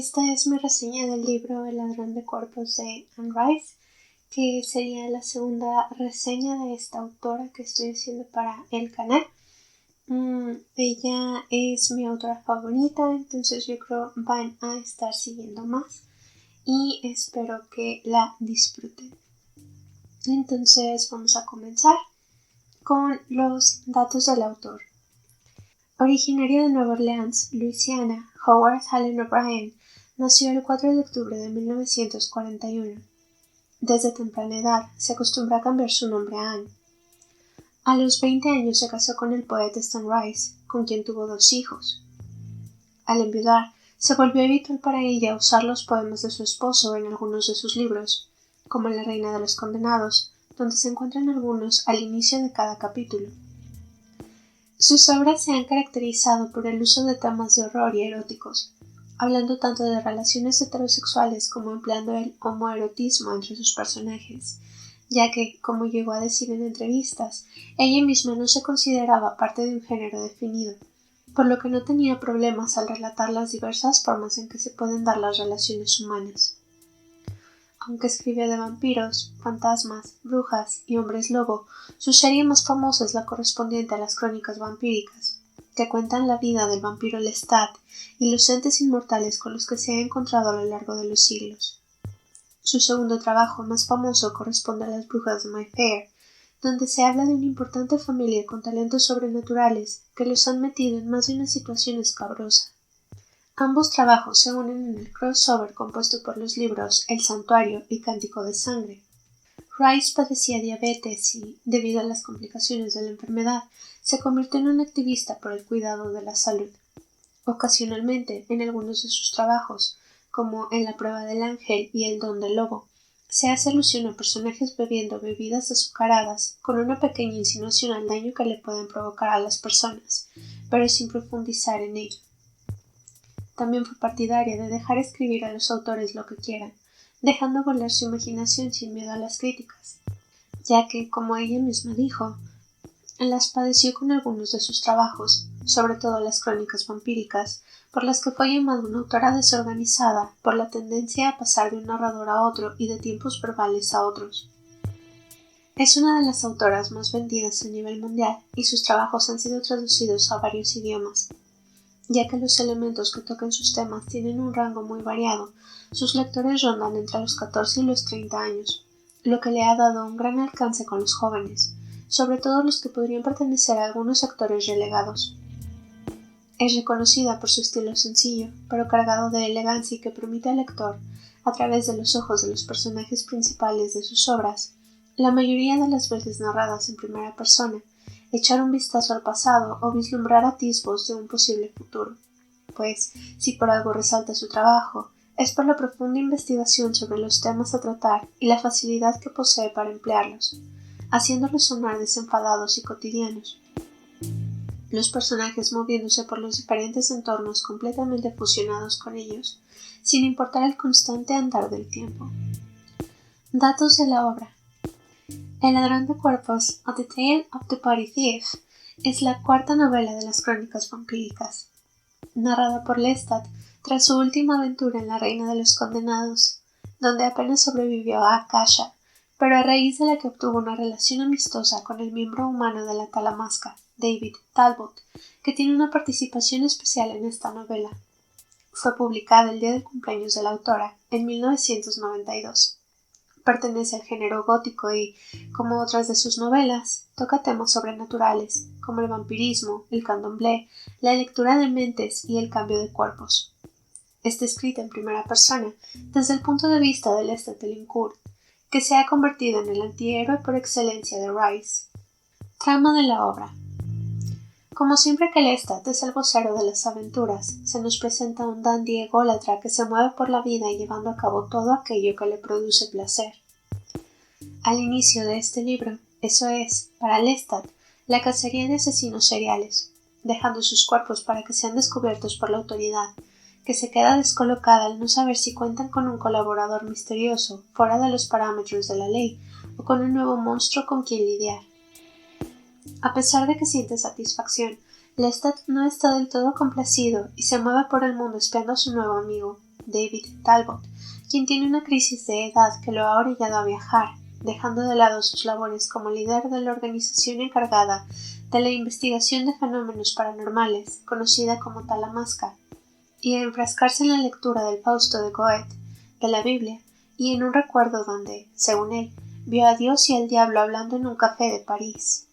esta es mi reseña del libro El ladrón de cuerpos de Anne Rice, que sería la segunda reseña de esta autora que estoy haciendo para el canal. Ella es mi autora favorita, entonces yo creo van a estar siguiendo más y espero que la disfruten. Entonces vamos a comenzar con los datos del autor. Originario de Nueva Orleans, Luisiana, Howard Allen O'Brien nació el 4 de octubre de 1941. Desde temprana edad se acostumbra a cambiar su nombre a Anne. A los 20 años se casó con el poeta Stan Rice, con quien tuvo 2 hijos. Al enviudar, se volvió habitual para ella usar los poemas de su esposo en algunos de sus libros, como La reina de los condenados, donde se encuentran algunos al inicio de cada capítulo. Sus obras se han caracterizado por el uso de temas de horror y eróticos, hablando tanto de relaciones heterosexuales como empleando el homoerotismo entre sus personajes, ya que, como llegó a decir en entrevistas, ella misma no se consideraba parte de un género definido, por lo que no tenía problemas al relatar las diversas formas en que se pueden dar las relaciones humanas. Aunque escribió de vampiros, fantasmas, brujas y hombres lobo, su serie más famosa es la correspondiente a las crónicas vampíricas, que cuentan la vida del vampiro Lestat y los entes inmortales con los que se ha encontrado a lo largo de los siglos. Su segundo trabajo más famoso corresponde a Las brujas de Mayfair, donde se habla de una importante familia con talentos sobrenaturales que los han metido en más de una situación escabrosa. Ambos trabajos se unen en el crossover compuesto por los libros El santuario y Cántico de sangre. Rice padecía diabetes y, debido a las complicaciones de la enfermedad, se convirtió en un activista por el cuidado de la salud. Ocasionalmente, en algunos de sus trabajos, como en La prueba del ángel y El don del lobo, se hace alusión a personajes bebiendo bebidas azucaradas con una pequeña insinuación al daño que le pueden provocar a las personas, pero sin profundizar en ello. También fue partidaria de dejar escribir a los autores lo que quieran, dejando volar su imaginación sin miedo a las críticas, ya que, como ella misma dijo, las padeció con algunos de sus trabajos, sobre todo las crónicas vampíricas, por las que fue llamada una autora desorganizada por la tendencia a pasar de un narrador a otro y de tiempos verbales a otros. Es una de las autoras más vendidas a nivel mundial y sus trabajos han sido traducidos a varios idiomas. Ya que los elementos que tocan sus temas tienen un rango muy variado, sus lectores rondan entre los 14 y los 30 años, lo que le ha dado un gran alcance con los jóvenes, sobre todo los que podrían pertenecer a algunos sectores relegados. Es reconocida por su estilo sencillo, pero cargado de elegancia y que permite al lector, a través de los ojos de los personajes principales de sus obras, la mayoría de las veces narradas en primera persona, echar un vistazo al pasado o vislumbrar atisbos de un posible futuro, pues, si por algo resalta su trabajo, es por la profunda investigación sobre los temas a tratar y la facilidad que posee para emplearlos, haciéndolos sonar desenfadados y cotidianos. Los personajes moviéndose por los diferentes entornos completamente fusionados con ellos, sin importar el constante andar del tiempo. Datos de la obra. El ladrón de cuerpos, o The Tale of the Body Thief, es la cuarta novela de las crónicas vampíricas, narrada por Lestat tras su última aventura en La reina de los condenados, donde apenas sobrevivió a Akasha, pero a raíz de la que obtuvo una relación amistosa con el miembro humano de la Talamasca, David Talbot, que tiene una participación especial en esta novela. Fue publicada el día del cumpleaños de la autora, en 1992. Pertenece al género gótico y, como otras de sus novelas, toca temas sobrenaturales, como el vampirismo, el candomblé, la lectura de mentes y el cambio de cuerpos. Está escrita en primera persona, desde el punto de vista de Lestat Delincourt, que se ha convertido en el antihéroe por excelencia de Rice. Trama de la obra. Como siempre que Lestat es el vocero de las aventuras, se nos presenta un dandy ególatra que se mueve por la vida llevando a cabo todo aquello que le produce placer. Al inicio de este libro, eso es, para Lestat, la cacería de asesinos seriales, dejando sus cuerpos para que sean descubiertos por la autoridad, que se queda descolocada al no saber si cuentan con un colaborador misterioso, fuera de los parámetros de la ley, o con un nuevo monstruo con quien lidiar. A pesar de que siente satisfacción, Lestat no está del todo complacido y se mueve por el mundo espiando a su nuevo amigo, David Talbot, quien tiene una crisis de edad que lo ha orillado a viajar, dejando de lado sus labores como líder de la organización encargada de la investigación de fenómenos paranormales, conocida como Talamasca, y a enfrascarse en la lectura del Fausto de Goethe, de la Biblia, y en un recuerdo donde, según él, vio a Dios y al diablo hablando en un café de París.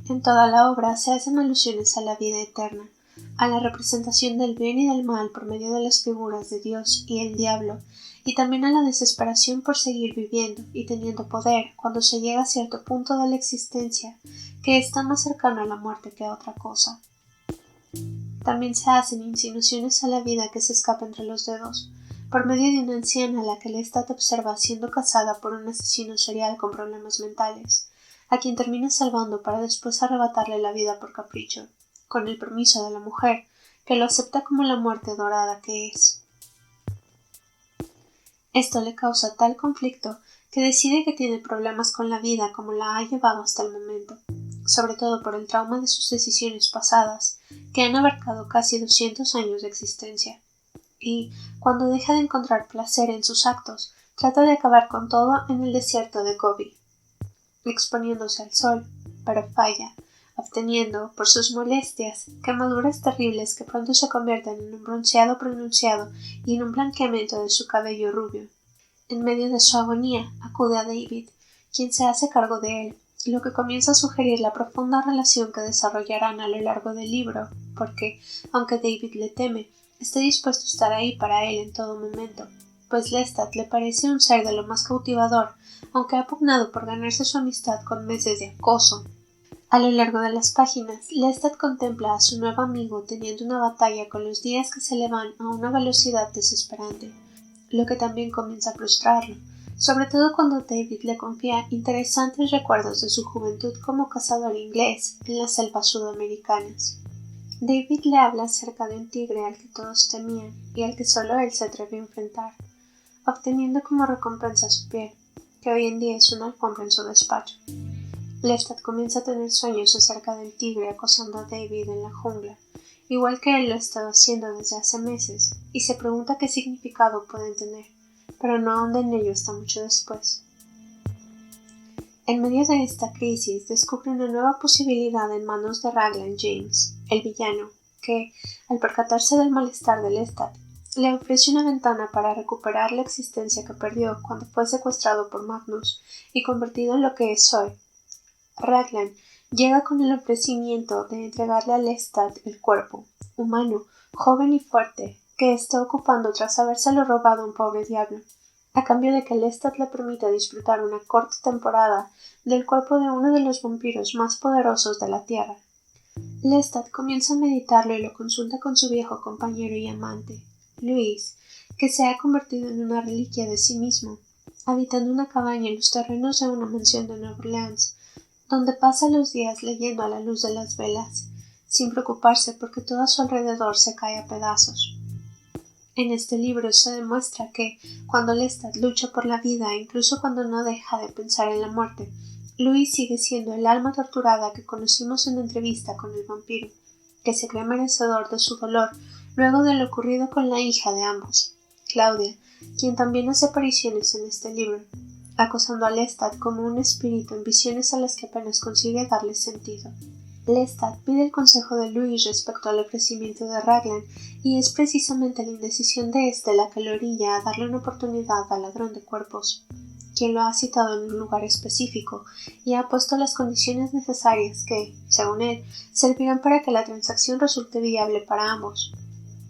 En toda la obra se hacen alusiones a la vida eterna, a la representación del bien y del mal por medio de las figuras de Dios y el diablo, y también a la desesperación por seguir viviendo y teniendo poder cuando se llega a cierto punto de la existencia que está más cercano a la muerte que a otra cosa. También se hacen insinuaciones a la vida que se escapa entre los dedos, por medio de una anciana a la que Lestat observa siendo casada por un asesino serial con problemas mentales, a quien termina salvando para después arrebatarle la vida por capricho, con el permiso de la mujer, que lo acepta como la muerte dorada que es. Esto le causa tal conflicto que decide que tiene problemas con la vida como la ha llevado hasta el momento, sobre todo por el trauma de sus decisiones pasadas, que han abarcado casi 200 años de existencia. Y, cuando deja de encontrar placer en sus actos, trata de acabar con todo en el desierto de Gobi, exponiéndose al sol, pero falla, obteniendo, por sus molestias, quemaduras terribles que pronto se convierten en un bronceado pronunciado y en un blanqueamiento de su cabello rubio. En medio de su agonía, acude a David, quien se hace cargo de él, lo que comienza a sugerir la profunda relación que desarrollarán a lo largo del libro, porque, aunque David le teme, está dispuesto a estar ahí para él en todo momento, pues Lestat le parece un ser de lo más cautivador, aunque ha pugnado por ganarse su amistad con meses de acoso. A lo largo de las páginas, Lestat contempla a su nuevo amigo teniendo una batalla con los días que se le van a una velocidad desesperante, lo que también comienza a frustrarlo, sobre todo cuando David le confía interesantes recuerdos de su juventud como cazador inglés en las selvas sudamericanas. David le habla acerca de un tigre al que todos temían y al que solo él se atrevió a enfrentar, obteniendo como recompensa su piel, que hoy en día es una alfombra en su despacho. Lestat comienza a tener sueños acerca del tigre acosando a David en la jungla, igual que él lo ha estado haciendo desde hace meses, y se pregunta qué significado pueden tener, pero no ahonda en ello hasta mucho después. En medio de esta crisis descubre una nueva posibilidad en manos de Raglan James, el villano, que, al percatarse del malestar de Lestat, le ofrece una ventana para recuperar la existencia que perdió cuando fue secuestrado por Magnus y convertido en lo que es hoy. Raglan llega con el ofrecimiento de entregarle a Lestat el cuerpo, humano, joven y fuerte, que está ocupando tras habérselo robado a un pobre diablo, a cambio de que Lestat le permita disfrutar una corta temporada del cuerpo de uno de los vampiros más poderosos de la Tierra. Lestat comienza a meditarlo y lo consulta con su viejo compañero y amante, Luis, que se ha convertido en una reliquia de sí mismo, habitando una cabaña en los terrenos de una mansión de Nueva Orleans, donde pasa los días leyendo a la luz de las velas, sin preocuparse porque todo a su alrededor se cae a pedazos. En este libro se demuestra que, cuando Lestat lucha por la vida, incluso cuando no deja de pensar en la muerte, Louis sigue siendo el alma torturada que conocimos en la entrevista con el vampiro, que se cree merecedor de su dolor luego de lo ocurrido con la hija de ambos, Claudia, quien también hace apariciones en este libro, acosando a Lestat como un espíritu en visiones a las que apenas consigue darle sentido. Lestat pide el consejo de Louis respecto al ofrecimiento de Raglan, y es precisamente la indecisión de éste la que lo orilla a darle una oportunidad al ladrón de cuerpos, quien lo ha citado en un lugar específico y ha puesto las condiciones necesarias que, según él, servirán para que la transacción resulte viable para ambos.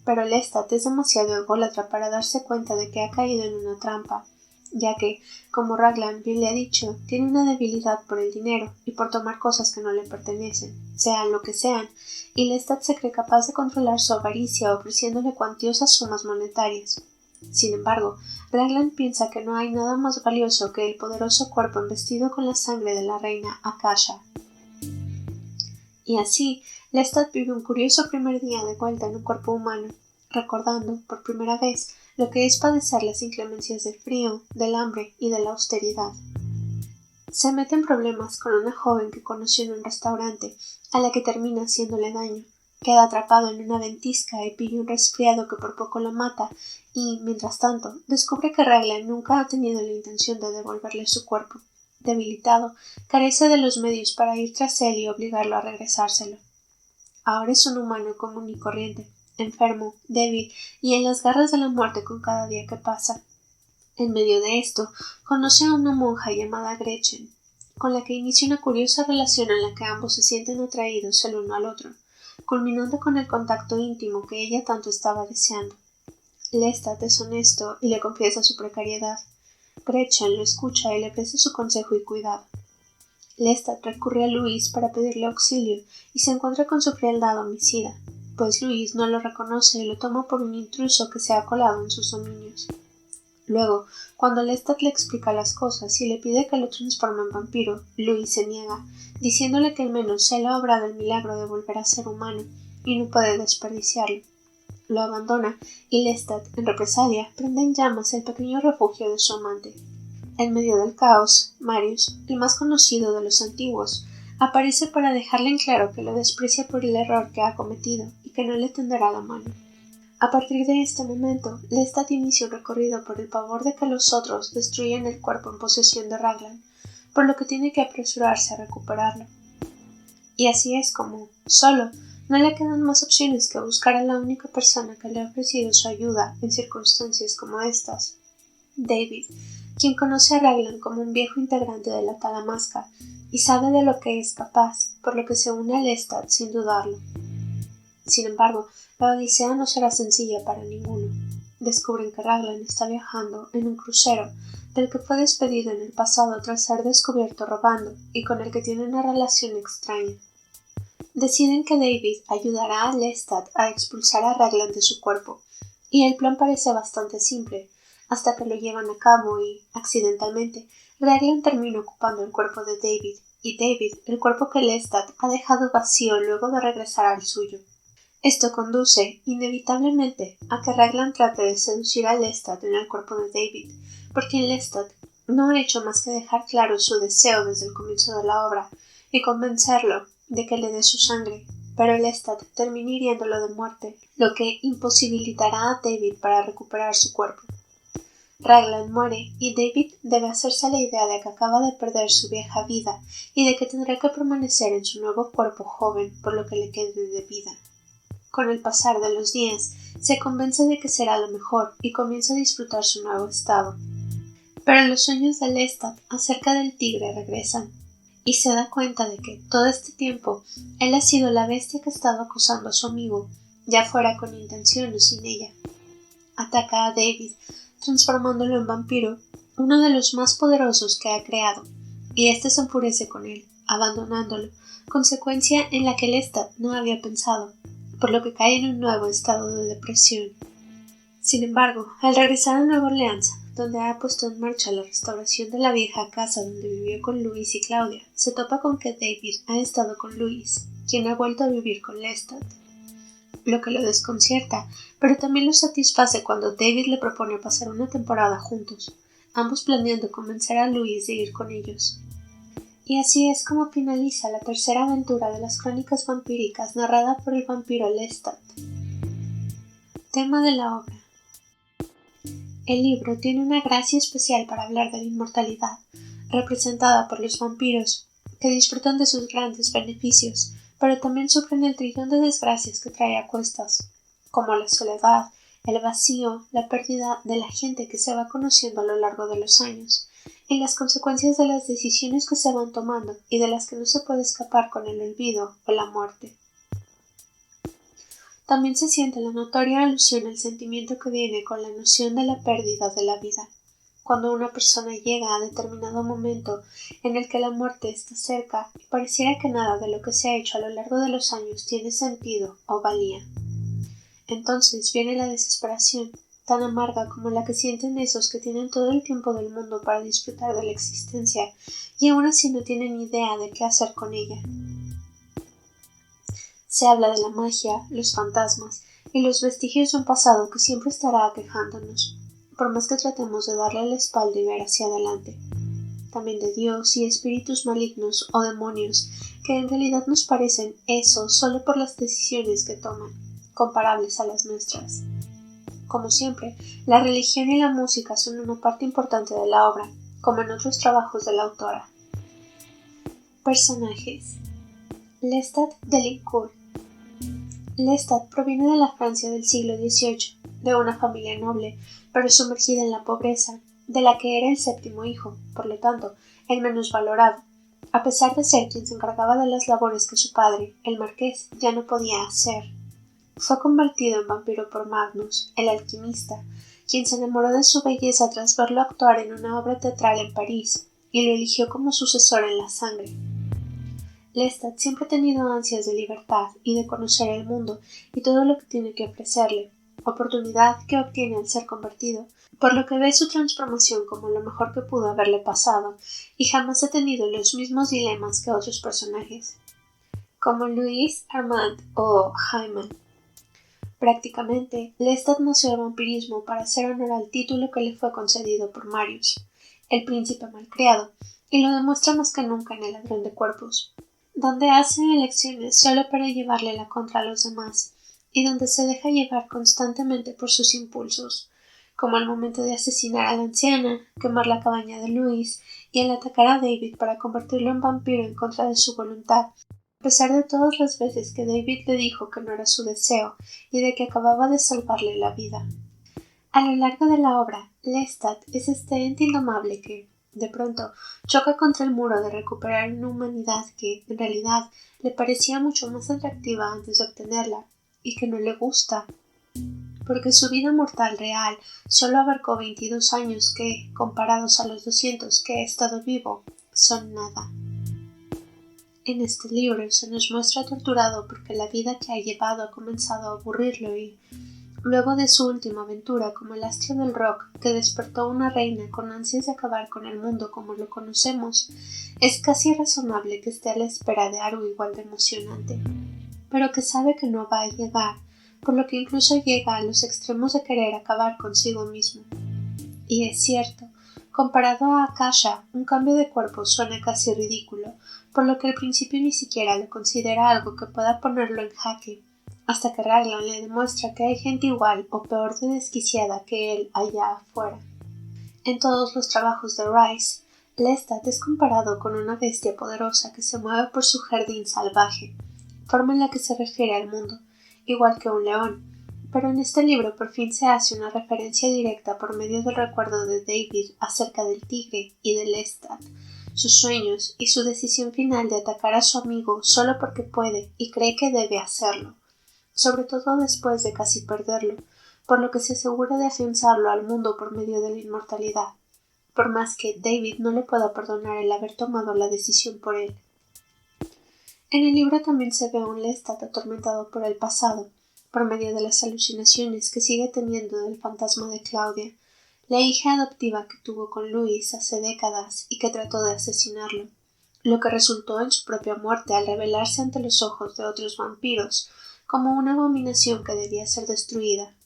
Pero Lestat es demasiado ególatra para darse cuenta de que ha caído en una trampa, ya que, como Raglan bien le ha dicho, tiene una debilidad por el dinero y por tomar cosas que no le pertenecen, sean lo que sean, y Lestat se cree capaz de controlar su avaricia ofreciéndole cuantiosas sumas monetarias. Sin embargo, Raglan piensa que no hay nada más valioso que el poderoso cuerpo embestido con la sangre de la reina Akasha. Y así, Lestat vive un curioso primer día de vuelta en un cuerpo humano, recordando, por primera vez, lo que es padecer las inclemencias del frío, del hambre y de la austeridad. Se mete en problemas con una joven que conoció en un restaurante, a la que termina haciéndole daño. Queda atrapado en una ventisca y pilla un resfriado que por poco lo mata, y, mientras tanto, descubre que Raglan nunca ha tenido la intención de devolverle su cuerpo. Debilitado, carece de los medios para ir tras él y obligarlo a regresárselo. Ahora es un humano común y corriente, enfermo, débil y en las garras de la muerte con cada día que pasa. En medio de esto, conoce a una monja llamada Gretchen, con la que inicia una curiosa relación en la que ambos se sienten atraídos el uno al otro, culminando con el contacto íntimo que ella tanto estaba deseando. Lestat es honesto y le confiesa su precariedad. Gretchen lo escucha y le ofrece su consejo y cuidado. Lestat recurre a Luis para pedirle auxilio y se encuentra con su frialdad homicida, pues Luis no lo reconoce y lo toma por un intruso que se ha colado en sus dominios. Luego, cuando Lestat le explica las cosas y le pide que lo transforme en vampiro, Luis se niega, diciéndole que al menos él ha obrado el milagro de volver a ser humano y no puede desperdiciarlo. Lo abandona y Lestat, en represalia, prende en llamas el pequeño refugio de su amante. En medio del caos, Marius, el más conocido de los antiguos, aparece para dejarle en claro que lo desprecia por el error que ha cometido y que no le tenderá la mano. A partir de este momento, Lestat inicia un recorrido por el pavor de que los otros destruyan el cuerpo en posesión de Raglan, por lo que tiene que apresurarse a recuperarlo. Y así es como, solo, no le quedan más opciones que buscar a la única persona que le ha ofrecido su ayuda en circunstancias como estas, David, quien conoce a Raglan como un viejo integrante de la Talamasca y sabe de lo que es capaz, por lo que se une a Lestat sin dudarlo. Sin embargo, la odisea no será sencilla para ninguno. Descubren que Raglan está viajando en un crucero del que fue despedido en el pasado tras ser descubierto robando y con el que tiene una relación extraña. Deciden que David ayudará a Lestat a expulsar a Raglan de su cuerpo, y el plan parece bastante simple, hasta que lo llevan a cabo y, accidentalmente, Raglan termina ocupando el cuerpo de David, y David el cuerpo que Lestat ha dejado vacío luego de regresar al suyo. Esto conduce, inevitablemente, a que Raglan trate de seducir a Lestat en el cuerpo de David, porque Lestat no ha hecho más que dejar claro su deseo desde el comienzo de la obra y convencerlo de que le dé su sangre, pero Lestat termina hiriéndolo de muerte, lo que imposibilitará a David para recuperar su cuerpo. Raglan muere y David debe hacerse la idea de que acaba de perder su vieja vida y de que tendrá que permanecer en su nuevo cuerpo joven por lo que le quede de vida. Con el pasar de los días, se convence de que será lo mejor y comienza a disfrutar su nuevo estado. Pero los sueños de Lestat acerca del tigre regresan, y se da cuenta de que, todo este tiempo, él ha sido la bestia que ha estado acosando a su amigo, ya fuera con intención o sin ella. Ataca a David, transformándolo en vampiro, uno de los más poderosos que ha creado, y éste se enfurece con él, abandonándolo, consecuencia en la que Lestat no había pensado, por lo que cae en un nuevo estado de depresión. Sin embargo, al regresar a Nueva Orleans, donde ha puesto en marcha la restauración de la vieja casa donde vivió con Luis y Claudia, se topa con que David ha estado con Luis, quien ha vuelto a vivir con Lestat, lo que lo desconcierta, pero también lo satisface cuando David le propone pasar una temporada juntos, ambos planeando convencer a Luis de ir con ellos. Y así es como finaliza la tercera aventura de las crónicas vampíricas narrada por el vampiro Lestat. Tema de la obra. El libro tiene una gracia especial para hablar de la inmortalidad, representada por los vampiros, que disfrutan de sus grandes beneficios, pero también sufren el trillón de desgracias que trae a cuestas, como la soledad, el vacío, la pérdida de la gente que se va conociendo a lo largo de los años, y las consecuencias de las decisiones que se van tomando y de las que no se puede escapar con el olvido o la muerte. También se siente la notoria alusión al sentimiento que viene con la noción de la pérdida de la vida, cuando una persona llega a determinado momento en el que la muerte está cerca y pareciera que nada de lo que se ha hecho a lo largo de los años tiene sentido o valía. Entonces viene la desesperación, tan amarga como la que sienten esos que tienen todo el tiempo del mundo para disfrutar de la existencia y aún así no tienen idea de qué hacer con ella. Se habla de la magia, los fantasmas y los vestigios de un pasado que siempre estará aquejándonos, por más que tratemos de darle la espalda y ver hacia adelante. También de Dios y espíritus malignos o demonios que en realidad nos parecen eso solo por las decisiones que toman, comparables a las nuestras. Como siempre, la religión y la música son una parte importante de la obra, como en otros trabajos de la autora. Personajes. Lestat de Liancourt. Lestat proviene de la Francia del siglo XVIII, de una familia noble, pero sumergida en la pobreza, de la que era el séptimo hijo, por lo tanto, el menos valorado, a pesar de ser quien se encargaba de las labores que su padre, el marqués, ya no podía hacer. Fue convertido en vampiro por Magnus, el alquimista, quien se enamoró de su belleza tras verlo actuar en una obra teatral en París, y lo eligió como sucesor en la sangre. Lestat siempre ha tenido ansias de libertad y de conocer el mundo y todo lo que tiene que ofrecerle, oportunidad que obtiene al ser convertido, por lo que ve su transformación como lo mejor que pudo haberle pasado, y jamás ha tenido los mismos dilemas que otros personajes, como Louis Armand o Hyman. Prácticamente, Lestat nació al vampirismo para hacer honor al título que le fue concedido por Marius, el príncipe malcriado, y lo demuestra más que nunca en El ladrón de cuerpos, donde hace elecciones solo para llevarle la contra a los demás, y donde se deja llevar constantemente por sus impulsos, como al momento de asesinar a la anciana, quemar la cabaña de Louis y el atacar a David para convertirlo en vampiro en contra de su voluntad, a pesar de todas las veces que David le dijo que no era su deseo y de que acababa de salvarle la vida. A lo largo de la obra, Lestat es este ente indomable que, de pronto, choca contra el muro de recuperar una humanidad que, en realidad, le parecía mucho más atractiva antes de obtenerla, y que no le gusta, porque su vida mortal real solo abarcó 22 años que, comparados a los 200 que ha estado vivo, son nada. En este libro se nos muestra torturado porque la vida que ha llevado ha comenzado a aburrirlo y, luego de su última aventura como el astro del rock que despertó a una reina con ansias de acabar con el mundo como lo conocemos, es casi razonable que esté a la espera de algo igual de emocionante, pero que sabe que no va a llegar, por lo que incluso llega a los extremos de querer acabar consigo mismo. Y es cierto, comparado a Akasha, un cambio de cuerpo suena casi ridículo, por lo que al principio ni siquiera lo considera algo que pueda ponerlo en jaque, hasta que Raglan le demuestra que hay gente igual o peor de desquiciada que él allá afuera. En todos los trabajos de Rice, Lestat es comparado con una bestia poderosa que se mueve por su jardín salvaje, forma en la que se refiere al mundo, igual que un león, pero en este libro por fin se hace una referencia directa por medio del recuerdo de David acerca del tigre y de Lestat, sus sueños y su decisión final de atacar a su amigo solo porque puede y cree que debe hacerlo, sobre todo después de casi perderlo, por lo que se asegura de afianzarlo al mundo por medio de la inmortalidad, por más que David no le pueda perdonar el haber tomado la decisión por él. En el libro también se ve a un Lestat atormentado por el pasado, por medio de las alucinaciones que sigue teniendo del fantasma de Claudia, la hija adoptiva que tuvo con Louis hace décadas y que trató de asesinarlo, lo que resultó en su propia muerte al revelarse ante los ojos de otros vampiros como una abominación que debía ser destruida.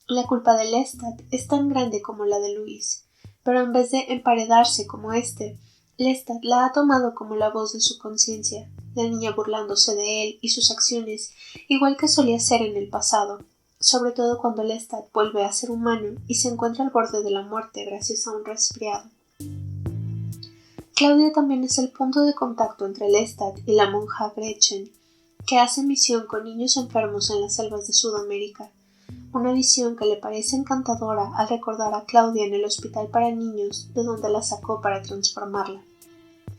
La culpa de Lestat es tan grande como la de Louis, pero en vez de emparedarse como Lestat la ha tomado como la voz de su conciencia, la niña burlándose de él y sus acciones, igual que solía ser en el pasado, sobre todo cuando Lestat vuelve a ser humano y se encuentra al borde de la muerte gracias a un resfriado. Claudia también es el punto de contacto entre Lestat y la monja Gretchen, que hace misión con niños enfermos en las selvas de Sudamérica, una visión que le parece encantadora al recordar a Claudia en el hospital para niños de donde la sacó para transformarla.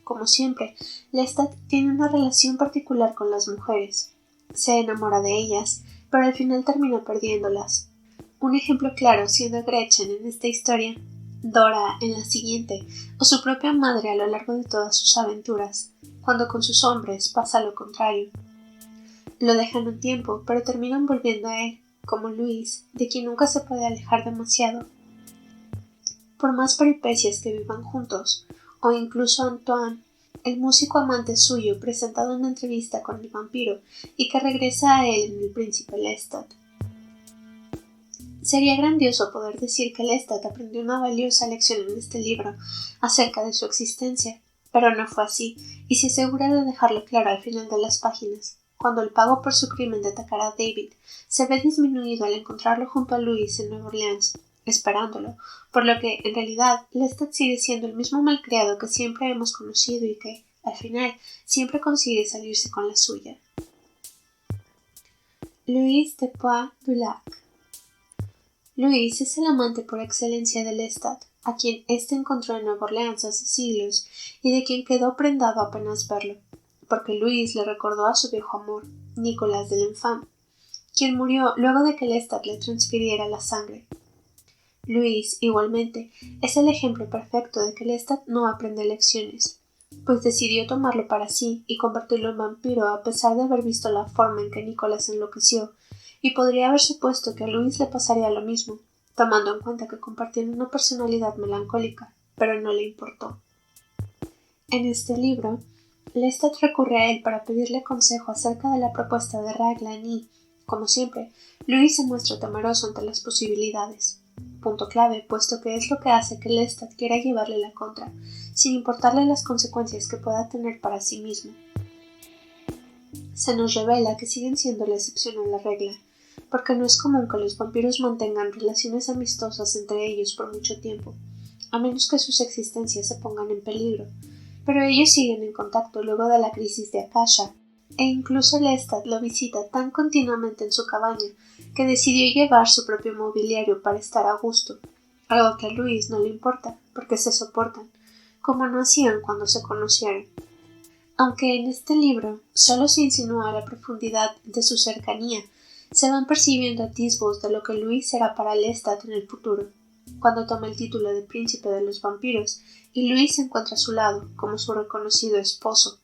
Como siempre, Lestat tiene una relación particular con las mujeres. Se enamora de ellas, pero al final termina perdiéndolas. Un ejemplo claro siendo Gretchen en esta historia, Dora en la siguiente, o su propia madre a lo largo de todas sus aventuras, cuando con sus hombres pasa lo contrario. Lo dejan un tiempo, pero terminan volviendo a él, como Louis, de quien nunca se puede alejar demasiado. Por más peripecias que vivan juntos, o incluso Antoine, el músico amante suyo presentado en una entrevista con el vampiro y que regresa a él en El príncipe Lestat. Sería grandioso poder decir que Lestat aprendió una valiosa lección en este libro acerca de su existencia, pero no fue así, y se asegura de dejarlo claro al final de las páginas. cuando el pago por su crimen de atacar a David se ve disminuido al encontrarlo junto a Louis en Nueva Orleans, esperándolo, por lo que, en realidad, Lestat sigue siendo el mismo malcriado que siempre hemos conocido y que, al final, siempre consigue salirse con la suya. Louis de Poix-du-Lac. Louis es el amante por excelencia de Lestat, a quien éste encontró en Nueva Orleans hace siglos y de quien quedó prendado apenas verlo, porque Louis le recordó a su viejo amor, Nicolas de l'Enfant, quien murió luego de que Lestat le transfiriera la sangre. Louis, igualmente, es el ejemplo perfecto de que Lestat no aprende lecciones, pues decidió tomarlo para sí y convertirlo en vampiro a pesar de haber visto la forma en que Nicolas enloqueció, y podría haber supuesto que a Louis le pasaría lo mismo, tomando en cuenta que compartían una personalidad melancólica, pero no le importó. En este libro, Lestat recurre a él para pedirle consejo acerca de la propuesta de Raglan y, como siempre, Louis se muestra temeroso ante las posibilidades. Punto clave, puesto que es lo que hace que Lestat quiera llevarle la contra, sin importarle las consecuencias que pueda tener para sí mismo. Se nos revela que siguen siendo la excepción a la regla, porque no es común que los vampiros mantengan relaciones amistosas entre ellos por mucho tiempo, a menos que sus existencias se pongan en peligro, pero ellos siguen en contacto luego de la crisis de Akasha, e incluso Lestat lo visita tan continuamente en su cabaña que decidió llevar su propio mobiliario para estar a gusto, algo que a Louis no le importa, porque se soportan, como no hacían cuando se conocieron. Aunque en este libro solo se insinúa la profundidad de su cercanía, se van percibiendo atisbos de lo que Louis será para Lestat en el futuro, cuando toma el título de príncipe de los vampiros y Louis se encuentra a su lado como su reconocido esposo.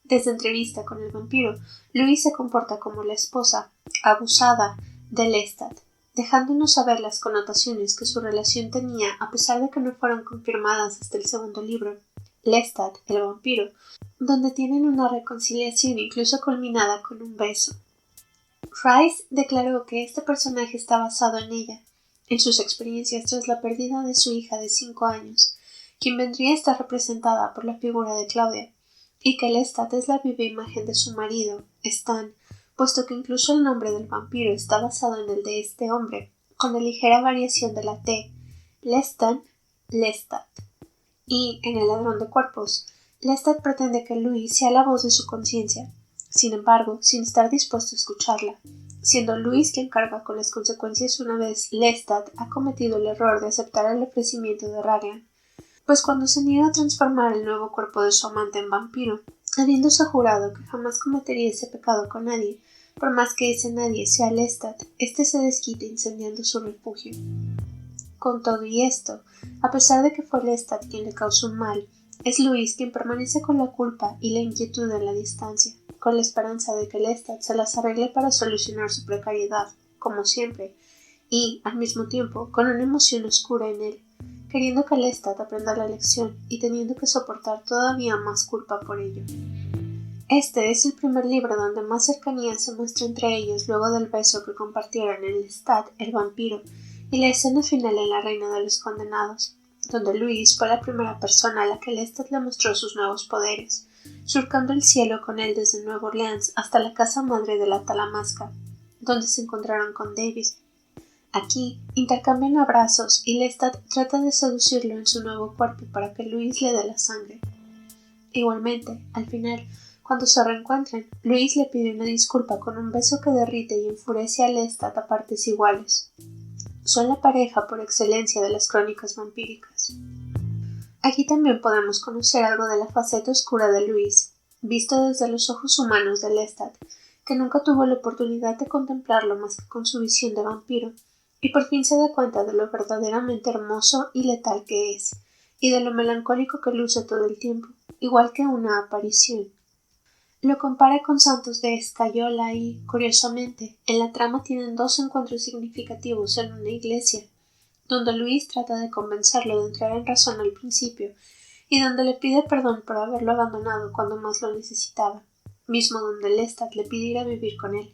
Desde entrevista con el vampiro, Louis se comporta como la esposa abusada de Lestat, dejándonos saber las connotaciones que su relación tenía a pesar de que no fueron confirmadas hasta el segundo libro, Lestat, el vampiro, donde tienen una reconciliación incluso culminada con un beso. Rice declaró que este personaje está basado en ella, en sus experiencias tras la pérdida de su hija de 5 años, quien vendría a estar representada por la figura de Claudia, y que Lestat es la viva imagen de su marido, Stan, puesto que incluso el nombre del vampiro está basado en el de este hombre, con la ligera variación de la T, Lestan, Lestat. Y, en El ladrón de cuerpos, Lestat pretende que Louis sea la voz de su conciencia, sin embargo, sin estar dispuesto a escucharla, siendo Louis quien carga con las consecuencias una vez Lestat ha cometido el error de aceptar el ofrecimiento de Raglan, pues cuando se niega a transformar el nuevo cuerpo de su amante en vampiro, habiéndose jurado que jamás cometería ese pecado con nadie, por más que ese nadie sea Lestat, éste se desquita incendiando su refugio. Con todo y esto, a pesar de que fue Lestat quien le causó un mal, es Louis quien permanece con la culpa y la inquietud en la distancia, con la esperanza de que Lestat se las arregle para solucionar su precariedad, como siempre, y, al mismo tiempo, con una emoción oscura en él, queriendo que Lestat aprenda la lección y teniendo que soportar todavía más culpa por ello. Este es el primer libro donde más cercanía se muestra entre ellos luego del beso que compartieron en Lestat, el vampiro, y la escena final en La Reina de los Condenados, donde Louis fue la primera persona a la que Lestat le mostró sus nuevos poderes, surcando el cielo con él desde Nueva Orleans hasta la casa madre de la Talamasca, donde se encontraron con David. Aquí intercambian abrazos y Lestat trata de seducirlo en su nuevo cuerpo para que Louis le dé la sangre. Igualmente, al final, cuando se reencuentran, Louis le pide una disculpa con un beso que derrite y enfurece a Lestat a partes iguales. Son la pareja por excelencia de las crónicas vampíricas. Aquí también podemos conocer algo de la faceta oscura de Louis, visto desde los ojos humanos de Lestat, que nunca tuvo la oportunidad de contemplarlo más que con su visión de vampiro, y por fin se da cuenta de lo verdaderamente hermoso y letal que es, y de lo melancólico que luce todo el tiempo, igual que una aparición. Lo compara con Santos de Escayola y, curiosamente, en la trama tienen 2 encuentros significativos en una iglesia, donde Louis trata de convencerlo de entrar en razón al principio y donde le pide perdón por haberlo abandonado cuando más lo necesitaba, mismo donde Lestat le pide ir a vivir con él,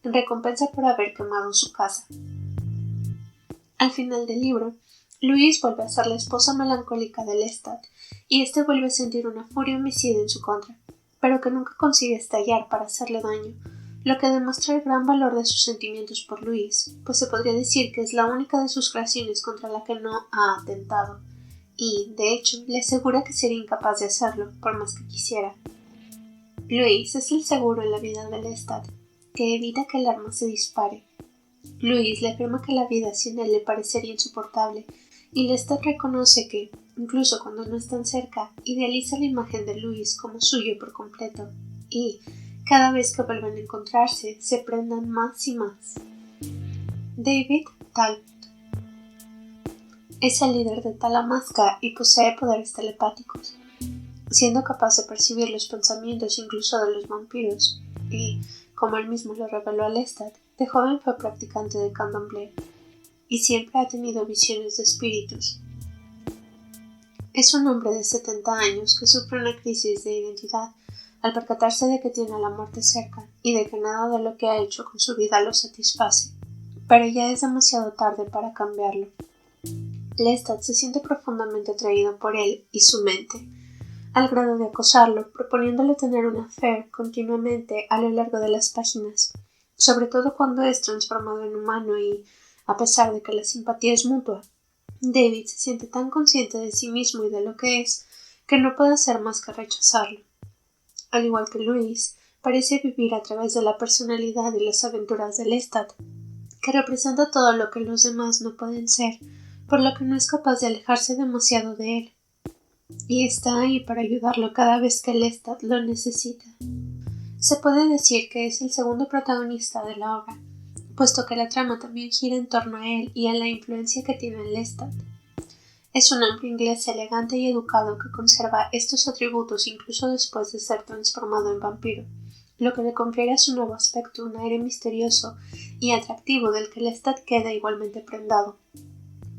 en recompensa por haber quemado su casa. Al final del libro, Louis vuelve a ser la esposa melancólica de Lestat, y éste vuelve a sentir una furia homicida en su contra, pero que nunca consigue estallar para hacerle daño, lo que demuestra el gran valor de sus sentimientos por Louise, pues se podría decir que es la única de sus creaciones contra la que no ha atentado, y, de hecho, le asegura que sería incapaz de hacerlo, por más que quisiera. Louise es el seguro en la vida de Lestat, que evita que el arma se dispare. Louise le afirma que la vida sin él le parecería insoportable, y Lestat reconoce que, incluso cuando no están cerca, idealiza la imagen de Louise como suyo por completo, y, cada vez que vuelven a encontrarse, se prendan más y más. David Talbot es el líder de Talamasca y posee poderes telepáticos, siendo capaz de percibir los pensamientos incluso de los vampiros, y, como él mismo lo reveló a Lestat, de joven fue practicante de candomblé, y siempre ha tenido visiones de espíritus. Es un hombre de 70 años que sufre una crisis de identidad al percatarse de que tiene la muerte cerca y de que nada de lo que ha hecho con su vida lo satisface, pero ya es demasiado tarde para cambiarlo. Lestat se siente profundamente atraído por él y su mente, al grado de acosarlo, proponiéndole tener una affair continuamente a lo largo de las páginas, sobre todo cuando es transformado en humano y, a pesar de que la simpatía es mutua, David se siente tan consciente de sí mismo y de lo que es, que no puede hacer más que rechazarlo. Al igual que Louise, parece vivir a través de la personalidad y las aventuras de Lestat, que representa todo lo que los demás no pueden ser, por lo que no es capaz de alejarse demasiado de él, y está ahí para ayudarlo cada vez que Lestat lo necesita. Se puede decir que es el segundo protagonista de la obra, puesto que la trama también gira en torno a él y a la influencia que tiene en Lestat. Es un hombre inglés elegante y educado que conserva estos atributos incluso después de ser transformado en vampiro, lo que le confiere a su nuevo aspecto un aire misterioso y atractivo del que Lestat queda igualmente prendado.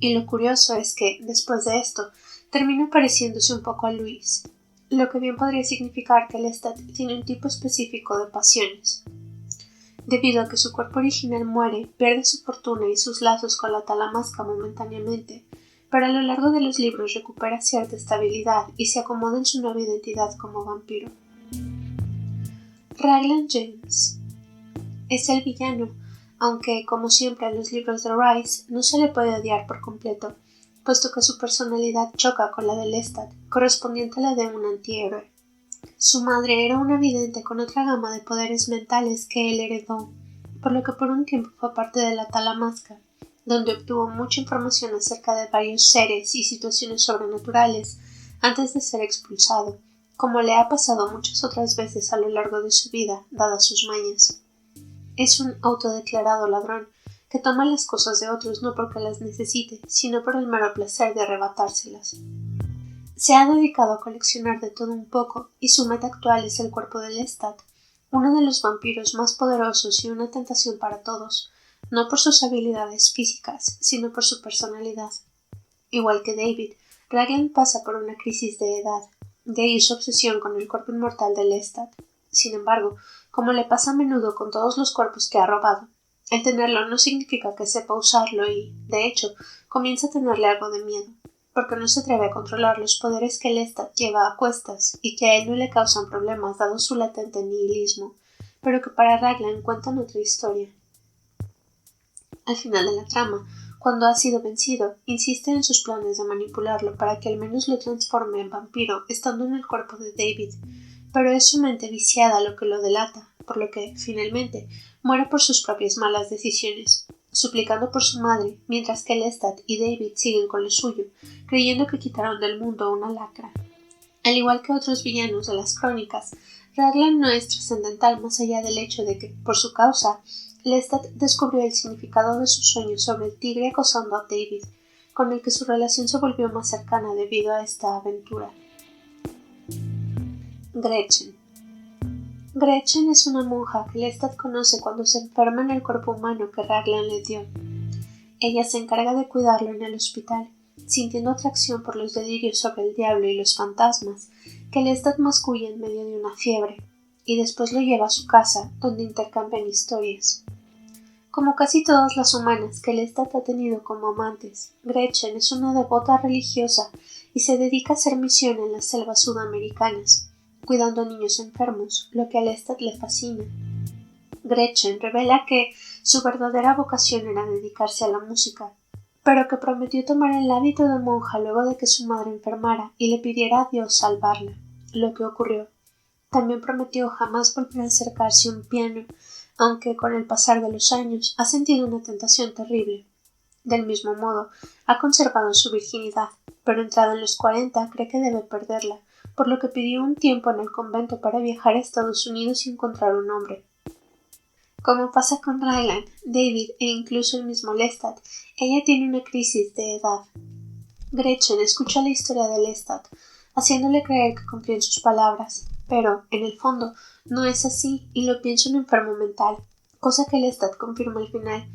Y lo curioso es que, después de esto, termina pareciéndose un poco a Louise, lo que bien podría significar que Lestat tiene un tipo específico de pasiones. Debido a que su cuerpo original muere, pierde su fortuna y sus lazos con la Talamasca momentáneamente, pero a lo largo de los libros recupera cierta estabilidad y se acomoda en su nueva identidad como vampiro. Raglan James es el villano, aunque, como siempre en los libros de Rice, no se le puede odiar por completo, puesto que su personalidad choca con la de Lestat, correspondiente a la de un antihéroe. Su madre era una vidente con otra gama de poderes mentales que él heredó, por lo que por un tiempo fue parte de la Talamasca, donde obtuvo mucha información acerca de varios seres y situaciones sobrenaturales antes de ser expulsado, como le ha pasado muchas otras veces a lo largo de su vida, dadas sus mañas. Es un autodeclarado ladrón, que toma las cosas de otros no porque las necesite, sino por el mero placer de arrebatárselas. Se ha dedicado a coleccionar de todo un poco, y su meta actual es el cuerpo de Lestat, uno de los vampiros más poderosos y una tentación para todos, no por sus habilidades físicas, sino por su personalidad. Igual que David, Raglan pasa por una crisis de edad, de ahí su obsesión con el cuerpo inmortal de Lestat. Sin embargo, como le pasa a menudo con todos los cuerpos que ha robado, el tenerlo no significa que sepa usarlo y, de hecho, comienza a tenerle algo de miedo, porque no se atreve a controlar los poderes que Lestat lleva a cuestas y que a él no le causan problemas dado su latente nihilismo, pero que para Raglan cuentan otra historia. Al final de la trama, cuando ha sido vencido, insiste en sus planes de manipularlo para que al menos lo transforme en vampiro estando en el cuerpo de David, pero es su mente viciada lo que lo delata, por lo que, finalmente, muere por sus propias malas decisiones, suplicando por su madre, mientras que Lestat y David siguen con lo suyo, creyendo que quitaron del mundo una lacra. Al igual que otros villanos de las crónicas, Raglan no es trascendental más allá del hecho de que, por su causa, Lestat descubrió el significado de sus sueños sobre el tigre acosando a David, con el que su relación se volvió más cercana debido a esta aventura. Gretchen. Gretchen es una monja que Lestat conoce cuando se enferma en el cuerpo humano que Raglan le dio. Ella se encarga de cuidarlo en el hospital, sintiendo atracción por los delirios sobre el diablo y los fantasmas que Lestat masculla en medio de una fiebre, y después lo lleva a su casa, donde intercambian historias. Como casi todas las humanas que Lestat ha tenido como amantes, Gretchen es una devota religiosa y se dedica a hacer misión en las selvas sudamericanas, cuidando a niños enfermos, lo que a Lestat le fascina. Gretchen revela que su verdadera vocación era dedicarse a la música, pero que prometió tomar el hábito de monja luego de que su madre enfermara y le pidiera a Dios salvarla, lo que ocurrió. También prometió jamás volver a acercarse a un piano, aunque con el pasar de los años ha sentido una tentación terrible. Del mismo modo, ha conservado su virginidad, pero entrada en los 40 cree que debe perderla, por lo que pidió un tiempo en el convento para viajar a Estados Unidos y encontrar un hombre. Como pasa con Raglan, David e incluso el mismo Lestat, ella tiene una crisis de edad. Gretchen escucha la historia de Lestat, haciéndole creer que confía en sus palabras, pero, en el fondo, no es así y lo piensa un enfermo mental, cosa que Lestat confirma al final,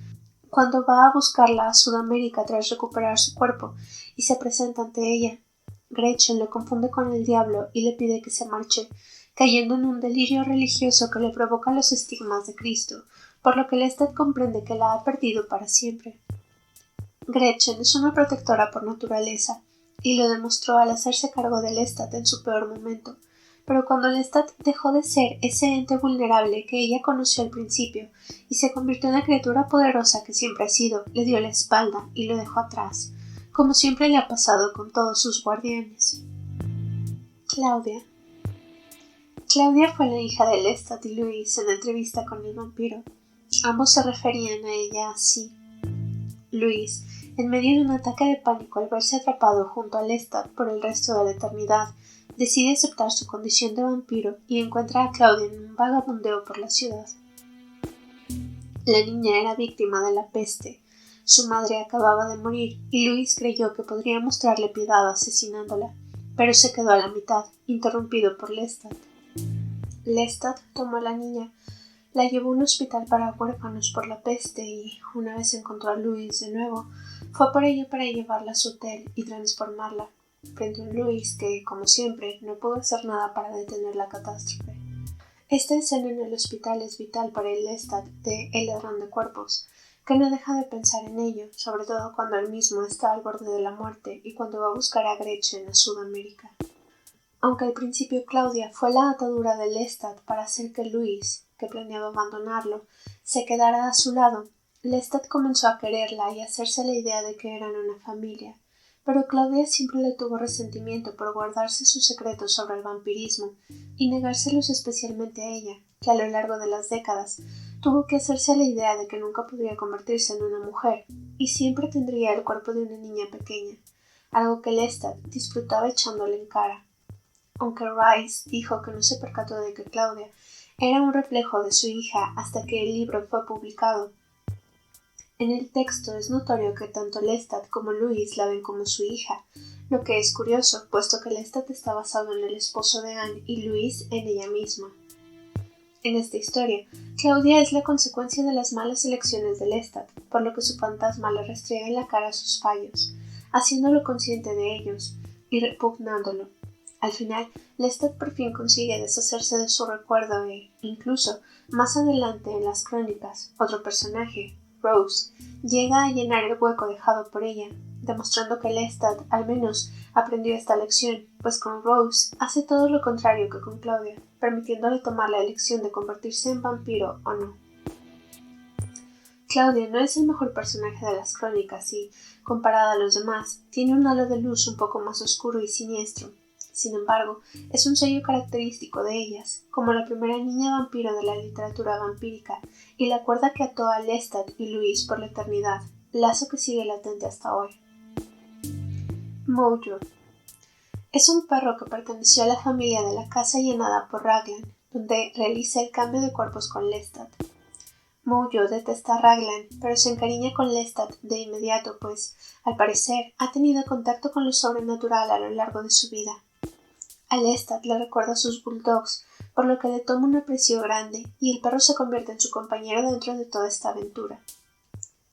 cuando va a buscarla a Sudamérica tras recuperar su cuerpo y se presenta ante ella. Gretchen lo confunde con el diablo y le pide que se marche, cayendo en un delirio religioso que le provoca los estigmas de Cristo, por lo que Lestat comprende que la ha perdido para siempre. Gretchen es una protectora por naturaleza, y lo demostró al hacerse cargo de Lestat en su peor momento, pero cuando Lestat dejó de ser ese ente vulnerable que ella conoció al principio y se convirtió en la criatura poderosa que siempre ha sido, le dio la espalda y lo dejó atrás, como siempre le ha pasado con todos sus guardianes. Claudia fue la hija de Lestat y Louise en la entrevista con el vampiro. Ambos se referían a ella así. Louise, en medio de un ataque de pánico al verse atrapado junto a Lestat por el resto de la eternidad, decide aceptar su condición de vampiro y encuentra a Claudia en un vagabundeo por la ciudad. La niña era víctima de la peste. Su madre acababa de morir y Louise creyó que podría mostrarle piedad asesinándola, pero se quedó a la mitad, interrumpido por Lestat. Lestat tomó a la niña, la llevó a un hospital para huérfanos por la peste y, una vez encontró a Louise de nuevo, fue por ella para llevarla a su hotel y transformarla, frente a un Louise que, como siempre, no pudo hacer nada para detener la catástrofe. Esta escena en el hospital es vital para el Lestat de El ladrón de cuerpos, que no deja de pensar en ello, sobre todo cuando él mismo está al borde de la muerte y cuando va a buscar a Gretchen a Sudamérica. Aunque al principio Claudia fue la atadura de Lestat para hacer que Louise, que planeaba abandonarlo, se quedara a su lado, Lestat comenzó a quererla y a hacerse la idea de que eran una familia, pero Claudia siempre le tuvo resentimiento por guardarse sus secretos sobre el vampirismo y negárselos especialmente a ella, que a lo largo de las décadas tuvo que hacerse la idea de que nunca podría convertirse en una mujer y siempre tendría el cuerpo de una niña pequeña, algo que Lestat disfrutaba echándole en cara. Aunque Rice dijo que no se percató de que Claudia era un reflejo de su hija hasta que el libro fue publicado. En el texto es notorio que tanto Lestat como Louise la ven como su hija, lo que es curioso, puesto que Lestat está basado en el esposo de Anne y Louise en ella misma. En esta historia, Claudia es la consecuencia de las malas elecciones de Lestat, por lo que su fantasma le restriega en la cara sus fallos, haciéndolo consciente de ellos y repugnándolo. Al final, Lestat por fin consigue deshacerse de su recuerdo e, incluso, más adelante en las crónicas, otro personaje, Rose, llega a llenar el hueco dejado por ella, demostrando que Lestat, al menos, aprendió esta lección, pues con Rose hace todo lo contrario que con Claudia, permitiéndole tomar la elección de convertirse en vampiro o no. Claudia no es el mejor personaje de las crónicas y, comparada a los demás, tiene un halo de luz un poco más oscuro y siniestro. Sin embargo, es un sello característico de ellas, como la primera niña vampiro de la literatura vampírica y la cuerda que ató a Lestat y Louise por la eternidad, lazo que sigue latente hasta hoy. Mojo es un perro que perteneció a la familia de la casa llenada por Raglan, donde realiza el cambio de cuerpos con Lestat. Mojo detesta a Raglan, pero se encariña con Lestat de inmediato, pues, al parecer, ha tenido contacto con lo sobrenatural a lo largo de su vida. A Lestat le recuerda a sus bulldogs, por lo que le toma un aprecio grande, y el perro se convierte en su compañero dentro de toda esta aventura.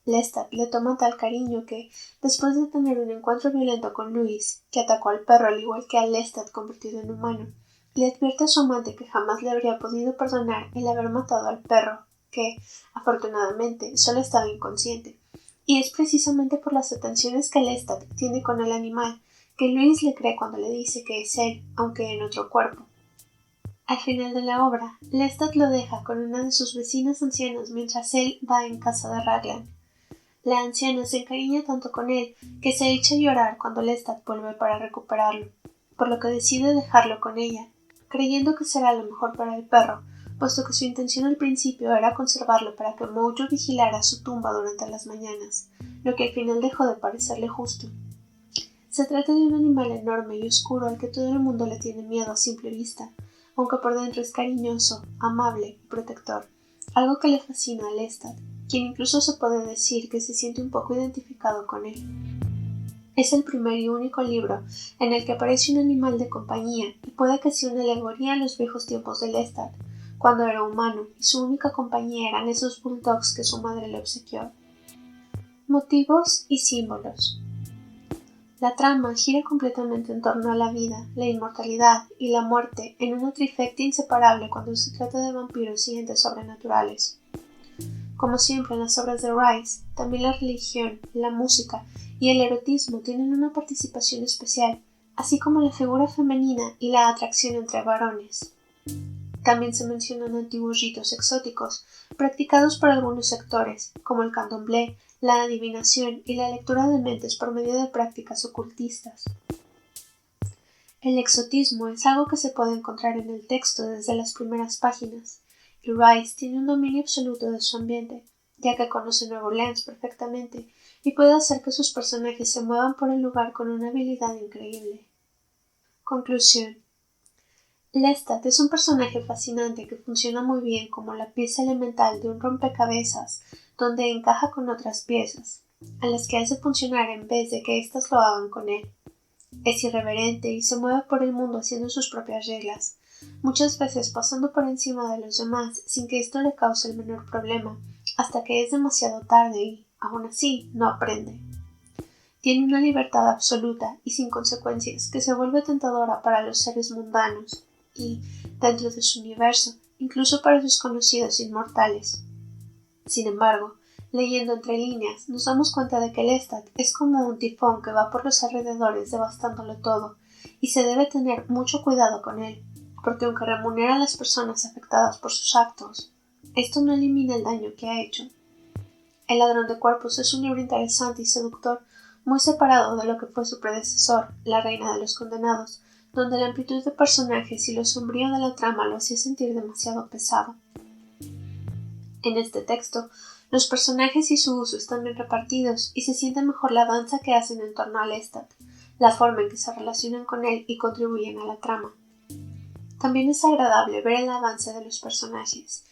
Lestat le toma tal cariño que, después de tener un encuentro violento con Louise, que atacó al perro al igual que a Lestat convertido en humano, le advierte a su amante que jamás le habría podido perdonar el haber matado al perro, que, afortunadamente, solo estaba inconsciente, y es precisamente por las atenciones que Lestat tiene con el animal que Louise le cree cuando le dice que es él, aunque en otro cuerpo. Al final de la obra, Lestat lo deja con una de sus vecinas ancianas mientras él va en casa de Raglan. La anciana se encariña tanto con él que se echa a llorar cuando Lestat vuelve para recuperarlo, por lo que decide dejarlo con ella, creyendo que será lo mejor para el perro, puesto que su intención al principio era conservarlo para que Mojo vigilara su tumba durante las mañanas, lo que al final dejó de parecerle justo. Se trata de un animal enorme y oscuro al que todo el mundo le tiene miedo a simple vista, aunque por dentro es cariñoso, amable y protector, algo que le fascina a Lestat, quien incluso se puede decir que se siente un poco identificado con él. Es el primer y único libro en el que aparece un animal de compañía y puede que sea una alegoría a los viejos tiempos de Lestat, cuando era humano y su única compañía eran esos bulldogs que su madre le obsequió. Motivos y símbolos. La trama gira completamente en torno a la vida, la inmortalidad y la muerte en una trifecta inseparable cuando se trata de vampiros y entes sobrenaturales. Como siempre en las obras de Rice, también la religión, la música y el erotismo tienen una participación especial, así como la figura femenina y la atracción entre varones. También se mencionan antiguos ritos exóticos, practicados por algunos sectores, como el candomblé, la adivinación y la lectura de mentes por medio de prácticas ocultistas. El exotismo es algo que se puede encontrar en el texto desde las primeras páginas, y Rice tiene un dominio absoluto de su ambiente, ya que conoce Nueva Orleans perfectamente y puede hacer que sus personajes se muevan por el lugar con una habilidad increíble. Conclusión. Lestat es un personaje fascinante que funciona muy bien como la pieza elemental de un rompecabezas donde encaja con otras piezas, a las que hace funcionar en vez de que éstas lo hagan con él. Es irreverente y se mueve por el mundo haciendo sus propias reglas, muchas veces pasando por encima de los demás sin que esto le cause el menor problema, hasta que es demasiado tarde y, aún así, no aprende. Tiene una libertad absoluta y sin consecuencias que se vuelve tentadora para los seres mundanos y, dentro de su universo, incluso para sus conocidos inmortales. Sin embargo, leyendo entre líneas, nos damos cuenta de que Lestat es como un tifón que va por los alrededores devastándolo todo, y se debe tener mucho cuidado con él, porque aunque remunera a las personas afectadas por sus actos, esto no elimina el daño que ha hecho. El ladrón de cuerpos es un libro interesante y seductor, muy separado de lo que fue su predecesor, La reina de los condenados, donde la amplitud de personajes y lo sombrío de la trama lo hacía sentir demasiado pesado. En este texto, los personajes y su uso están bien repartidos y se siente mejor la danza que hacen en torno a Lestat, la forma en que se relacionan con él y contribuyen a la trama. También es agradable ver el avance de los personajes,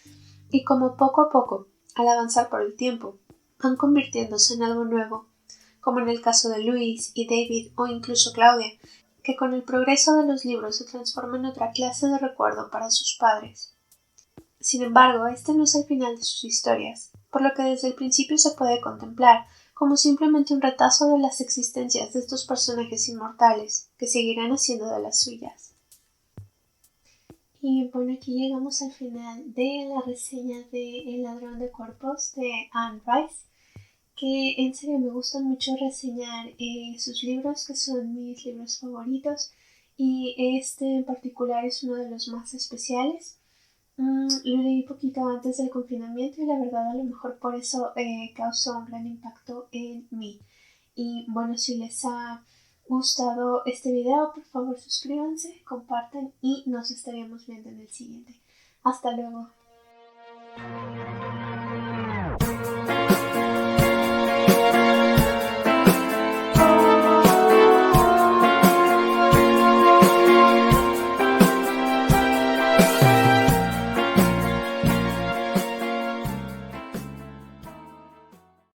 y como poco a poco, al avanzar por el tiempo, van convirtiéndose en algo nuevo, como en el caso de Louise y David o incluso Claudia, que con el progreso de los libros se transforma en otra clase de recuerdo para sus padres. Sin embargo, este no es el final de sus historias, por lo que desde el principio se puede contemplar como simplemente un retazo de las existencias de estos personajes inmortales, que seguirán haciendo de las suyas. Y bueno, aquí llegamos al final de la reseña de El ladrón de cuerpos de Anne Rice, que en serio me gusta mucho reseñar sus libros, que son mis libros favoritos, y este en particular es uno de los más especiales. Lo leí poquito antes del confinamiento y la verdad a lo mejor por eso causó un gran impacto en mí. Y bueno, si les ha gustado este video, por favor suscríbanse, compartan y nos estaremos viendo en el siguiente. Hasta luego.